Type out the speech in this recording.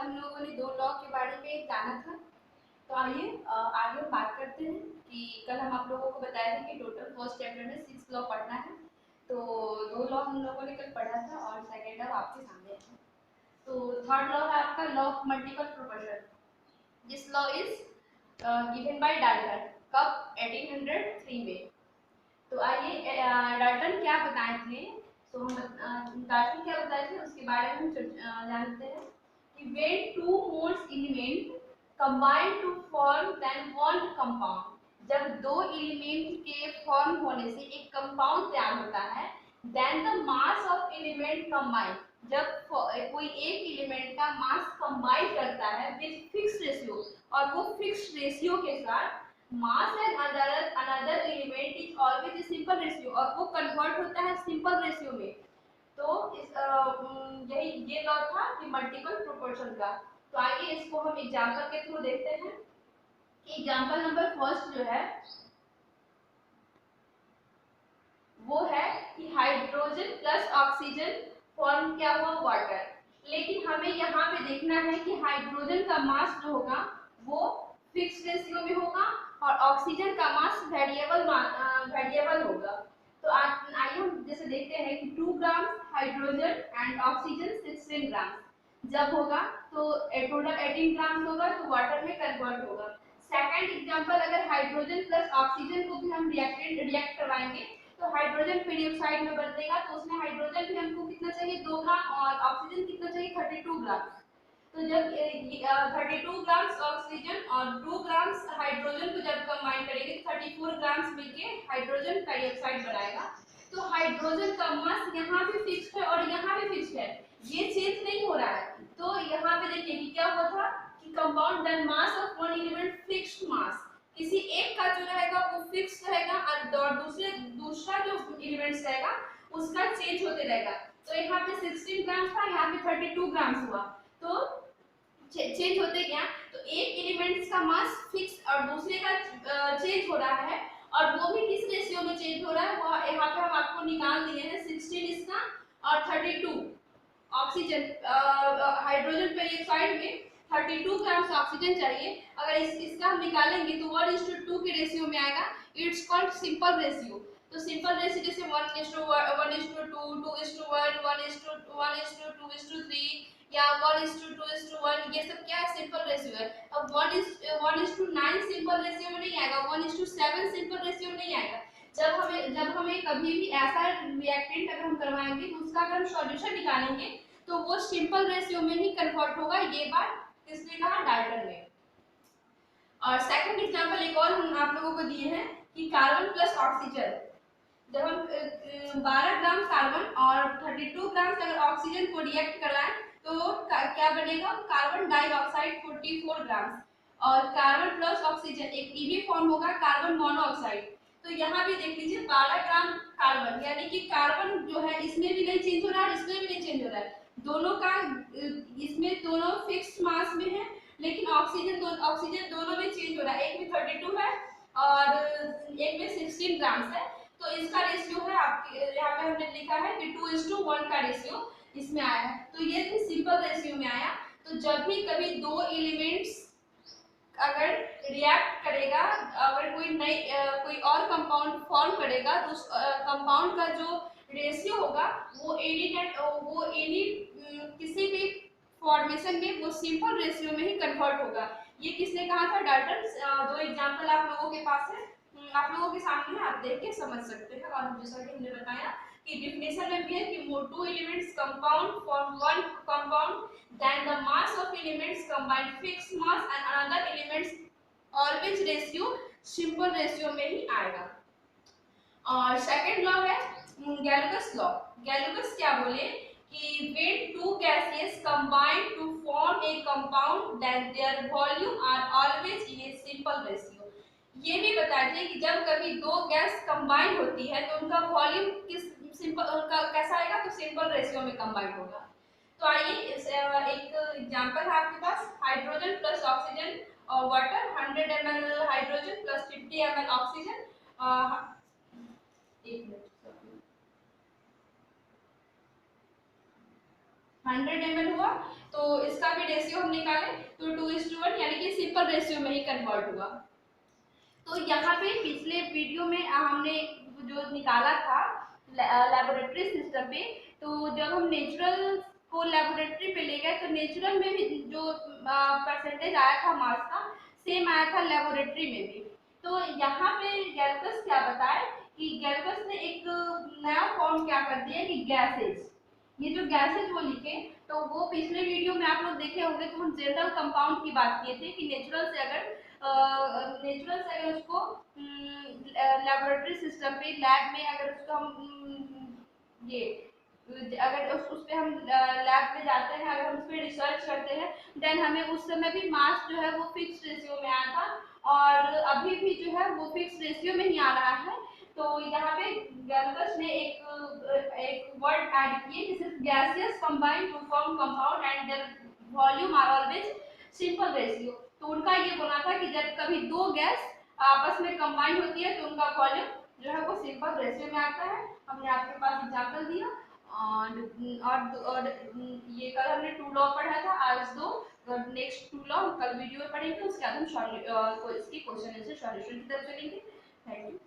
हम लोगों ने 2 लॉ के बारे में जाना था। तो आइए आगे हम बात करते हैं कि कल हम आप लोगों को बताया था कि टोटल फर्स्ट चैप्टर में 6 लॉ पढ़ना है। तो 2 लॉ हम लोगों ने कल पढ़ा था और सेकेंड लॉ आपके सामने है। तो थर्ड लॉ है आपका law of multiple proportion. This law is given by Dalton कब 1803 में। तो आइए डाल्टन क्या बताए थे। तो हम डाल्टन क्या बताए थे उसके बारे में हम जानते हैं कि when two moles element combine to form then one compound, जब दो एलिमेंट के फॉर्म होने से एक कंपाउंड तैयार होता है, then the mass of element combine, जब कोई एक एलिमेंट का मास कंबाइन करता है विद फिक्स रेशियो, और वो फिक्स रेशियो के साथ mass and another element is always simple ratio, और वो कन्वर्ट होता है सिंपल रेशियो में। तो इस यही ये लॉ था कि मल्टीपल प्रोपोर्शन का। तो आइए इसको हम एग्जांपल के थ्रू देखते हैं कि एग्जांपल नंबर फर्स्ट जो है वो है कि हाइड्रोजन प्लस ऑक्सीजन फॉर्म क्या हुआ वाटर। लेकिन हमें यहाँ पे देखना है कि हाइड्रोजन का मास जो होगा वो फिक्स रेशियो में होगा और ऑक्सीजन का मास वेरिएबल होगा। तो आइए हम जैसे देखते हैं कि 2 ग्राम हाइड्रोजन एंड ऑक्सीजन 16 ग्राम जब होगा तो टोटल 18 ग्राम होगा तो वाटर में कन्वर्ट होगा। सेकंड एग्जांपल, अगर हाइड्रोजन प्लस ऑक्सीजन को भी हम रिएक्ट करवाएंगे तो हाइड्रोजन पेरोक्साइड में बदलेगा, तो उसमें हाइड्रोजन भी हमको कितना चाहिए 2 ग्राम और ऑक्सीजन कितना चाहिए 32 ग्राम। तो जब 32 ग्राम ऑक्सीजन और 2 ग्राम हाइड्रोजन को जब कंबाइन करेंगे 34 ग्राम मिलके हाइड्रोजन पेरोक्साइड बनाएगा। तो हाइड्रोजन का मास यहाँ भी फिक्स्ड है और यहाँ भी फिक्स्ड है, ये चेंज नहीं हो रहा है। तो यहाँ पे देखिए कि क्या हुआ था कि compound the mass of one element fixed mass, किसी एक का जो रहेगा वो फिक्स रहेगा और दूसरा जो एलिमेंट्स रहेगा उसका चेंज होते रहेगा। तो यहाँ पे 16 ग्राम था, यहाँ पे 32 ग्राम हुआ, तो चेंज होते गया। तो एक एलिमेंट्स का मास फिक्स और दूसरे का चेंज हो रहा है, और वो भी किस रेशियो में चेंज हो रहा है वो यहाँ पे हम आपको निकाल दिए हैं 16 इसका और 32 ऑक्सीजन हाइड्रोजन पेरोक्साइड में 32 ग्राम ऑक्सीजन चाहिए। अगर इसका हम निकालेंगे तो 1:2 के रेशियो में आएगा। It's called simple ratio. तो सिंपल रेशियो जैसे 1:2, 2:1, 1:2, या 1:2:1, ये सब क्या है सिंपल रेशियो है। अब 1:9 सिंपल रेशियो में नहीं आएगा, 1:7 सिंपल रेशियो में नहीं आएगा। जब हमें कभी भी ऐसा रिएक्टेंट अगर हम करवाएंगे तो उसका अगर हम सॉल्यूशन निकालेंगे तो वो सिंपल रेशियो में ही कन्वर्ट होगा। ये बात किसने कहा, डाल्टन ने। और सेकंड एग्जांपल एक और हम आप लोगों को दिए हैं कि कार्बन प्लस ऑक्सीजन, जब हम 12 ग्राम कार्बन और 32 ग्राम अगर ऑक्सीजन को रिएक्ट कराएं तो क्या बनेगा, कार्बन डाइऑक्साइड 44 ग्राम, और कार्बन प्लस ऑक्सीजन एक इवी फॉर्म होगा कार्बन मोनोऑक्साइड। तो यहाँ भी देख लीजिए 12 ग्राम कार्बन, यानी कि कार्बन जो है इसमें भी नहीं चेंज हो रहा है, इसमें भी नहीं चेंज हो रहा है, दोनों का इसमें दोनों फिक्स मास में है, लेकिन ऑक्सीजन दोनों में चेंज हो रहा है, एक में 32 है और एक में 16 ग्राम है। तो इसका रेशियो है आपके यहाँ पे हमने लिखा है कि 2:1 का रेशियो इसमें आया है। तो ये भी सिंपल रेशियो में आया। तो जब भी कभी दो एलिमेंट्स अगर रिएक्ट करेगा, अगर कोई और कंपाउंड फॉर्म करेगा तो उस कंपाउंड का जो रेशियो होगा वो एनी किसी भी फॉर्मेशन में वो सिंपल रेशियो में ही कन्वर्ट होगा। ये किसने कहा था, डाल्टन। दो एग्जांपल आप लोगों के पास है, आप लोगों के सामने है, आप देख के समझ सकते हैं। और जैसा कि हमने बताया कि डिफिनेशन में भी है कि two elements compound form one compound, then the mass of elements combine fixed mass and another elements always ratio simple ratio में ही आएगा। और सेकंड लॉ है गैलोगस लॉ। गैलोगस क्या बोले कि when two gases combine to form a compound then their volume are always in a simple ratio। ये भी बताते हैं कि जब कभी दो गैस कंबाइन होती है तो उनका वॉल्यूम किस सिंपल उनका कैसा आएगा, तो सिंपल रेशियो में कंबाइन होगा। तो आइए एक एग्जांपल है आपके पास, हाइड्रोजन प्लस ऑक्सीजन और water 100 ml hydrogen plus 50 ml oxygen, एक मिनट 100 ml हुआ। तो इसका भी रेशियो हम निकाले तो 2:1 यानी कि सिंपल रेशियो में ही कन्वर्ट हुआ। तो यहाँ पे पिछले वीडियो में हमने जो निकाला था लेबोरेटरी सिस्टम पे, तो जब हम नेचुरल को लेबोरेटरी पे ले गए तो नेचुरल में भी जो परसेंटेज आया था मार्क्स का सेम आया था लेबोरेटरी में भी। तो यहाँ पे गैल्कस क्या बताए कि गैल्कस ने एक नया फॉर्म क्या कर दिया कि गैसेज, ये जो गैसेज वो लिखे, तो वो पिछले वीडियो में आप लोग देखे होंगे तो हम जनरल कंपाउंड की बात किए थे कि नेचुरल से अगर उसको लेबोरेटरी सिस्टम पे लैब में अगर उसको हम ये अगर उस पे हम लैब में जाते हैं, अगर हम उस पर रिसर्च करते हैं, देन हमें उस समय भी मास जो है वो फिक्स रेशियो में आया था और अभी भी जो है वो फिक्स रेशियो में ही आ रहा है। तो यहाँ पे गैल्कस ने एक वर्ड ऐड किए कि सिर्फ gaseous combined to form compound and their volume are always simple ratio. तो उनका ये बोलना था कि जब कभी दो गैस आपस में कंबाइन होती है तो उनका वॉल्यूम जो है वो सिंपल रेशियो में आता है। हमने आपके पास एग्जांपल दिया और ये कल हमने 2 लॉ पढ़ा था, आज 2 नेक्स्ट 2 लॉ कल वीडियो में पढ़ेंगे, उसके बाद हम इसकी क्वेश्चन आंसर सॉल्यूशन की तरफ चलेंगे। Thank you.